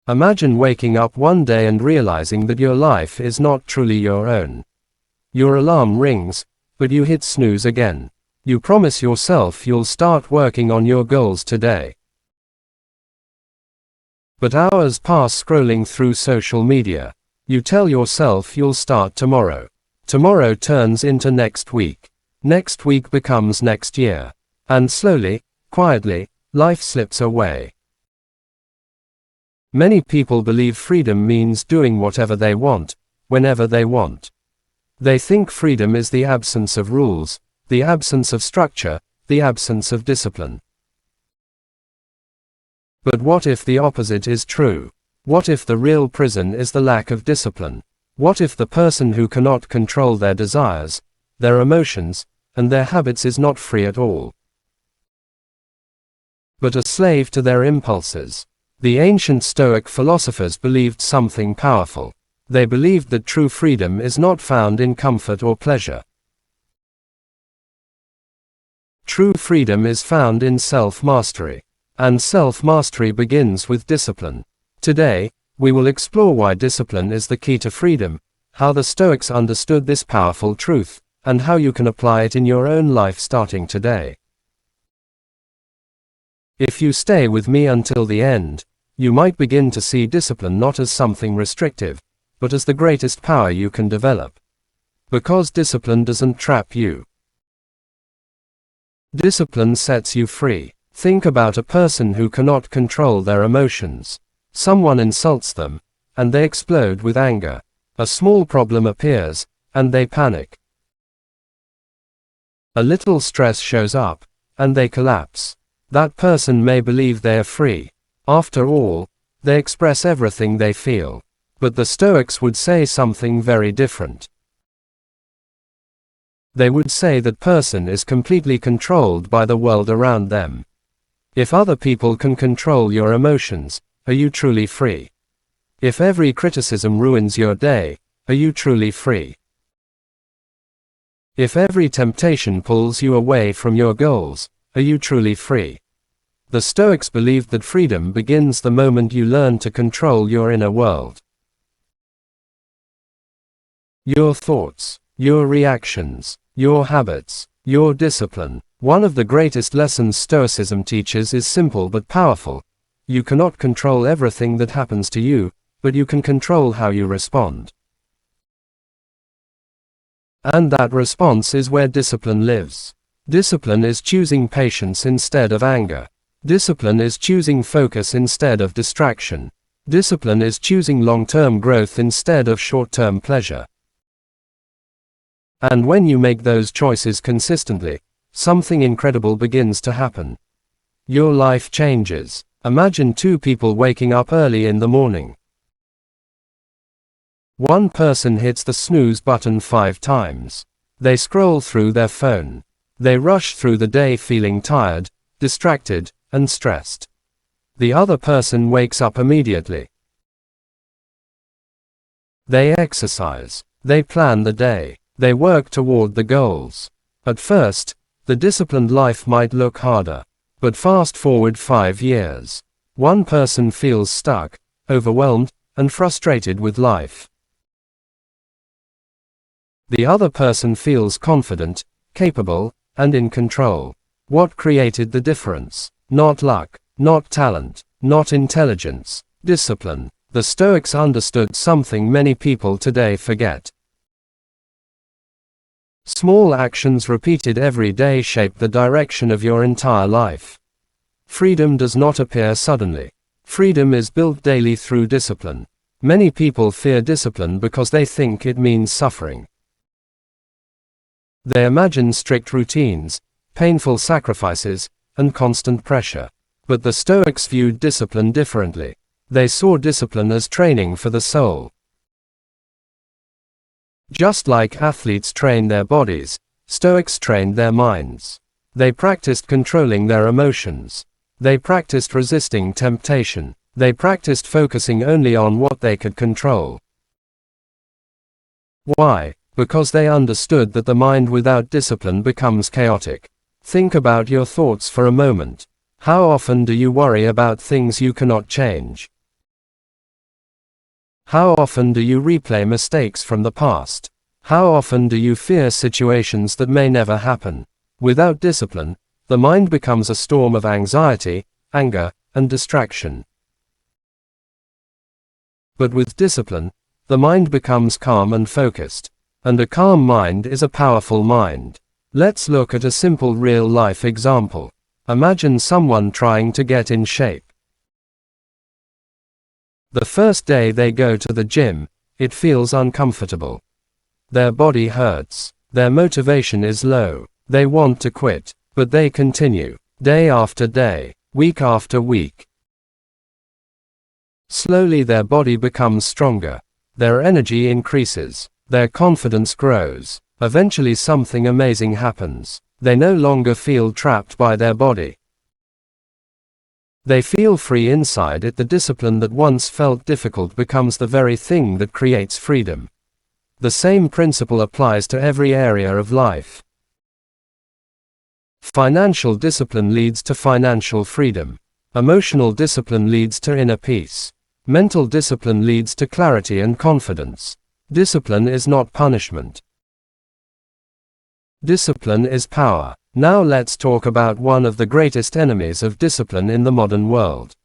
Imagine waking up one day and realizing that your life is not truly your own. Your alarm rings, but you hit snooze again. You promise yourself you'll start working on your goals today. But hours pass scrolling through social media. You tell yourself you'll start tomorrow. Tomorrow turns into next week. Next week becomes next year. And slowly, quietly, life slips away. Many people believe freedom means doing whatever they want, whenever they want. They think freedom is the absence of rules, the absence of structure, the absence of discipline. But what if the opposite is true? What if the real prison is the lack of discipline? What if the person who cannot control their desires, their emotions, and their habits is not free at all, but a slave to their impulses? The ancient Stoic philosophers believed something powerful. They believed that true freedom is not found in comfort or pleasure. True freedom is found in self-mastery. And self-mastery begins with discipline. Today, we will explore why discipline is the key to freedom, how the Stoics understood this powerful truth, and how you can apply it in your own life starting today. If you stay with me until the end, you might begin to see discipline not as something restrictive, but as the greatest power you can develop. Because discipline doesn't trap you. Discipline sets you free. Think about a person who cannot control their emotions. Someone insults them, and they explode with anger. A small problem appears, and they panic. A little stress shows up, and they collapse. That person may believe they are free. After all, they express everything they feel. But the Stoics would say something very different. They would say that person is completely controlled by the world around them. If other people can control your emotions, are you truly free? If every criticism ruins your day, are you truly free? If every temptation pulls you away from your goals, are you truly free? The Stoics believed that freedom begins the moment you learn to control your inner world. Your thoughts, your reactions, your habits, your discipline. One of the greatest lessons Stoicism teaches is simple but powerful. You cannot control everything that happens to you, but you can control how you respond. And that response is where discipline lives. Discipline is choosing patience instead of anger. Discipline is choosing focus instead of distraction. Discipline is choosing long-term growth instead of short-term pleasure. And when you make those choices consistently, something incredible begins to happen. Your life changes. Imagine two people waking up early in the morning. One person hits the snooze button 5 times. They scroll through their phone. They rush through the day feeling tired, distracted, and stressed. The other person wakes up immediately. They exercise. They plan the day. They work toward the goals. At first, the disciplined life might look harder. But fast forward 5 years. One person feels stuck, overwhelmed, and frustrated with life. The other person feels confident, capable, and in control. What created the difference? Not luck, not talent, not intelligence, discipline. The Stoics understood something many people today forget. Small actions repeated every day shape the direction of your entire life. Freedom does not appear suddenly. Freedom is built daily through discipline. Many people fear discipline because they think it means suffering. They imagine strict routines, painful sacrifices, and constant pressure. But the Stoics viewed discipline differently. They saw discipline as training for the soul. Just like athletes train their bodies, Stoics trained their minds. They practiced controlling their emotions. They practiced resisting temptation. They practiced focusing only on what they could control. Why? Because they understood that the mind without discipline becomes chaotic. Think about your thoughts for a moment. How often do you worry about things you cannot change? How often do you replay mistakes from the past? How often do you fear situations that may never happen? Without discipline, the mind becomes a storm of anxiety, anger, and distraction. But with discipline, the mind becomes calm and focused. And a calm mind is a powerful mind. Let's look at a simple real-life example. Imagine someone trying to get in shape. The first day they go to the gym, it feels uncomfortable. Their body hurts. Their motivation is low. They want to quit, but they continue, day after day, week after week. Slowly their body becomes stronger. Their energy increases. Their confidence grows. Eventually something amazing happens. They no longer feel trapped by their body. They feel free inside it. The discipline that once felt difficult becomes the very thing that creates freedom. The same principle applies to every area of life. Financial discipline leads to financial freedom. Emotional discipline leads to inner peace. Mental discipline leads to clarity and confidence. Discipline is not punishment. Discipline is power. Now let's talk about one of the greatest enemies of discipline in the modern world.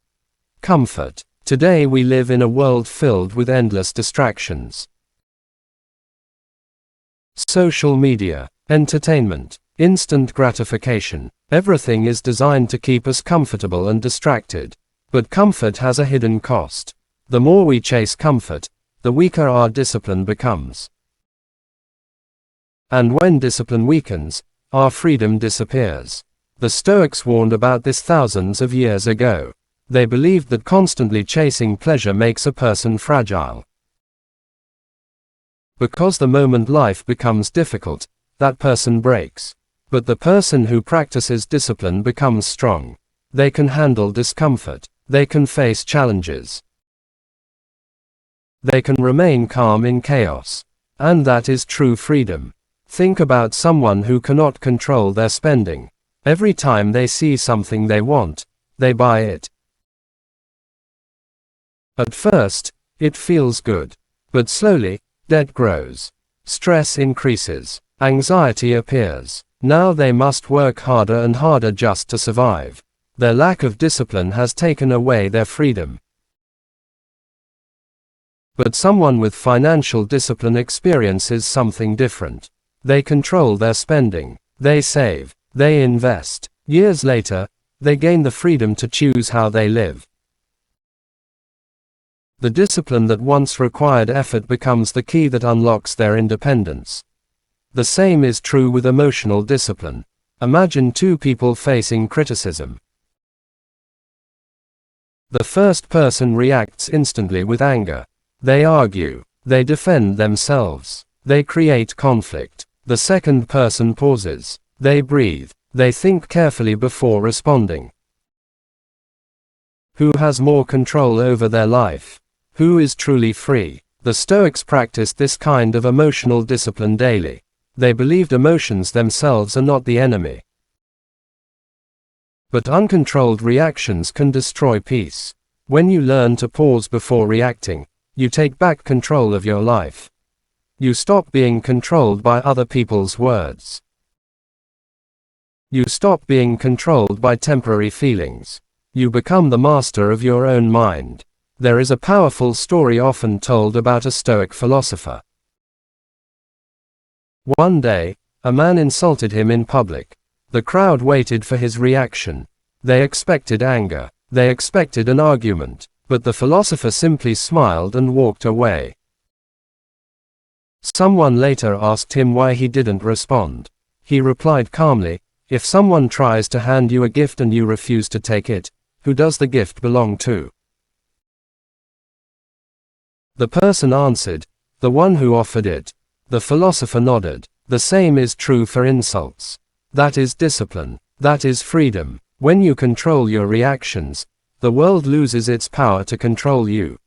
Comfort. Today we live in a world filled with endless distractions. Social media, entertainment, instant gratification. Everything is designed to keep us comfortable and distracted. But comfort has a hidden cost. The more we chase comfort, the weaker our discipline becomes. And when discipline weakens, our freedom disappears. The Stoics warned about this thousands of years ago. They believed that constantly chasing pleasure makes a person fragile. Because the moment life becomes difficult, that person breaks. But the person who practices discipline becomes strong. They can handle discomfort. They can face challenges. They can remain calm in chaos. And that is true freedom. Think about someone who cannot control their spending. Every time they see something they want, they buy it. At first, it feels good. But slowly, debt grows. Stress increases. Anxiety appears. Now they must work harder and harder just to survive. Their lack of discipline has taken away their freedom. But someone with financial discipline experiences something different. They control their spending. They save. They invest. Years later, they gain the freedom to choose how they live. The discipline that once required effort becomes the key that unlocks their independence. The same is true with emotional discipline. Imagine two people facing criticism. The first person reacts instantly with anger. They argue. They defend themselves. They create conflict. The second person pauses. They breathe. They think carefully before responding. Who has more control over their life? Who is truly free? The Stoics practiced this kind of emotional discipline daily. They believed emotions themselves are not the enemy. But uncontrolled reactions can destroy peace. When you learn to pause before reacting, you take back control of your life. You stop being controlled by other people's words. You stop being controlled by temporary feelings. You become the master of your own mind. There is a powerful story often told about a Stoic philosopher. One day, a man insulted him in public. The crowd waited for his reaction. They expected anger. They expected an argument. But the philosopher simply smiled and walked away. Someone later asked him why he didn't respond. He replied calmly, "If someone tries to hand you a gift and you refuse to take it, who does the gift belong to?" The person answered, "The one who offered it." The philosopher nodded. The same is true for insults. That is discipline. That is freedom. When you control your reactions, the world loses its power to control you.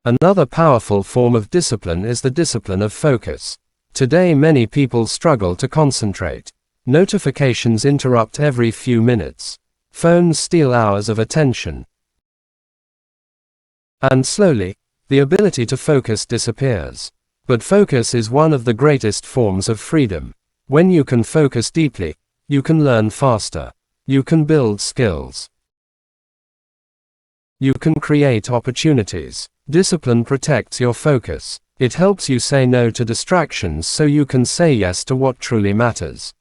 Another powerful form of discipline is the discipline of focus. Today many people struggle to concentrate. Notifications interrupt every few minutes. Phones steal hours of attention. And slowly, the ability to focus disappears. But focus is one of the greatest forms of freedom. When you can focus deeply, you can learn faster. You can build skills. You can create opportunities. Discipline protects your focus. It helps you say no to distractions so you can say yes to what truly matters.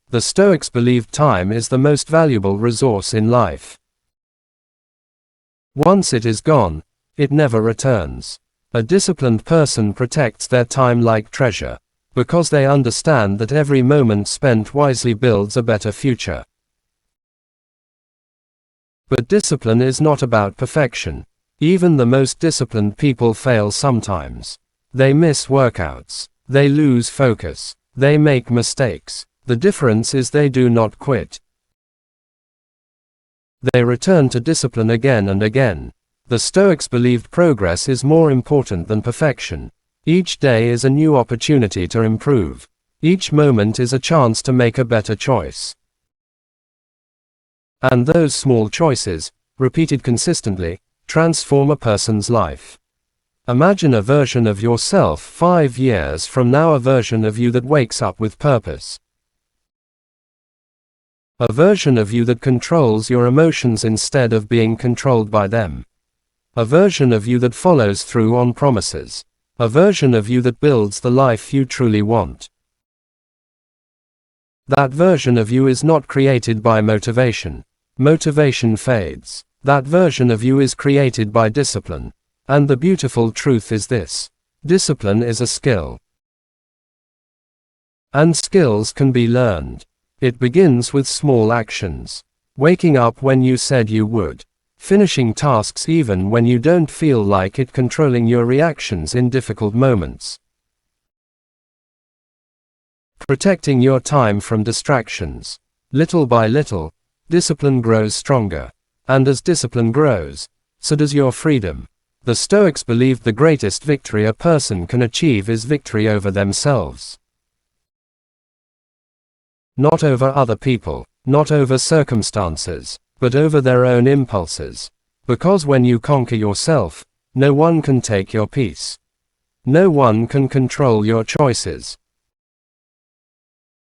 The Stoics believed time is the most valuable resource in life. Once it is gone, it never returns. A disciplined person protects their time like treasure, because they understand that every moment spent wisely builds a better future. But discipline is not about perfection. Even the most disciplined people fail sometimes. They miss workouts. They lose focus. They make mistakes. The difference is they do not quit. They return to discipline again and again. The Stoics believed progress is more important than perfection. Each day is a new opportunity to improve. Each moment is a chance to make a better choice. And those small choices, repeated consistently, transform a person's life. Imagine a version of yourself 5 years from now, a version of you that wakes up with purpose. A version of you that controls your emotions instead of being controlled by them. A version of you that follows through on promises. A version of you that builds the life you truly want. That version of you is not created by motivation. Motivation fades. That version of you is created by discipline. And the beautiful truth is this: discipline is a skill. And skills can be learned. It begins with small actions. Waking up when you said you would. Finishing tasks even when you don't feel like it, controlling your reactions in difficult moments. Protecting your time from distractions. Little by little, discipline grows stronger. And as discipline grows, so does your freedom. The Stoics believed the greatest victory a person can achieve is victory over themselves. Not over other people, not over circumstances, but over their own impulses. Because when you conquer yourself, no one can take your peace. No one can control your choices.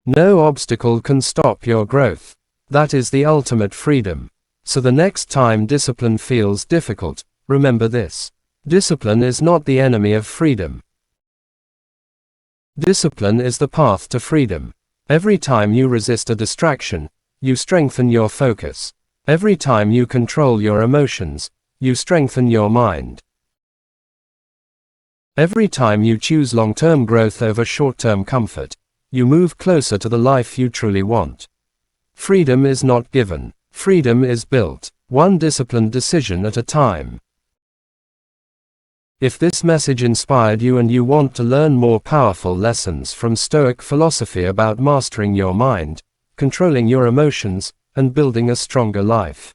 No obstacle can stop your growth. That is the ultimate freedom. So the next time discipline feels difficult, remember this: discipline is not the enemy of freedom. Discipline is the path to freedom. Every time you resist a distraction, you strengthen your focus. Every time you control your emotions, you strengthen your mind. Every time you choose long-term growth over short-term comfort, you move closer to the life you truly want. Freedom is not given. Freedom is built, one disciplined decision at a time. If this message inspired you and you want to learn more powerful lessons from Stoic philosophy about mastering your mind, controlling your emotions, and building a stronger life,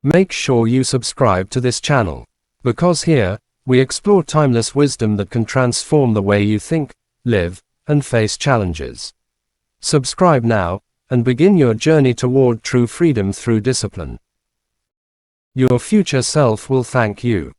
make sure you subscribe to this channel, because here, we explore timeless wisdom that can transform the way you think, live, and face challenges. Subscribe now, and begin your journey toward true freedom through discipline. Your future self will thank you.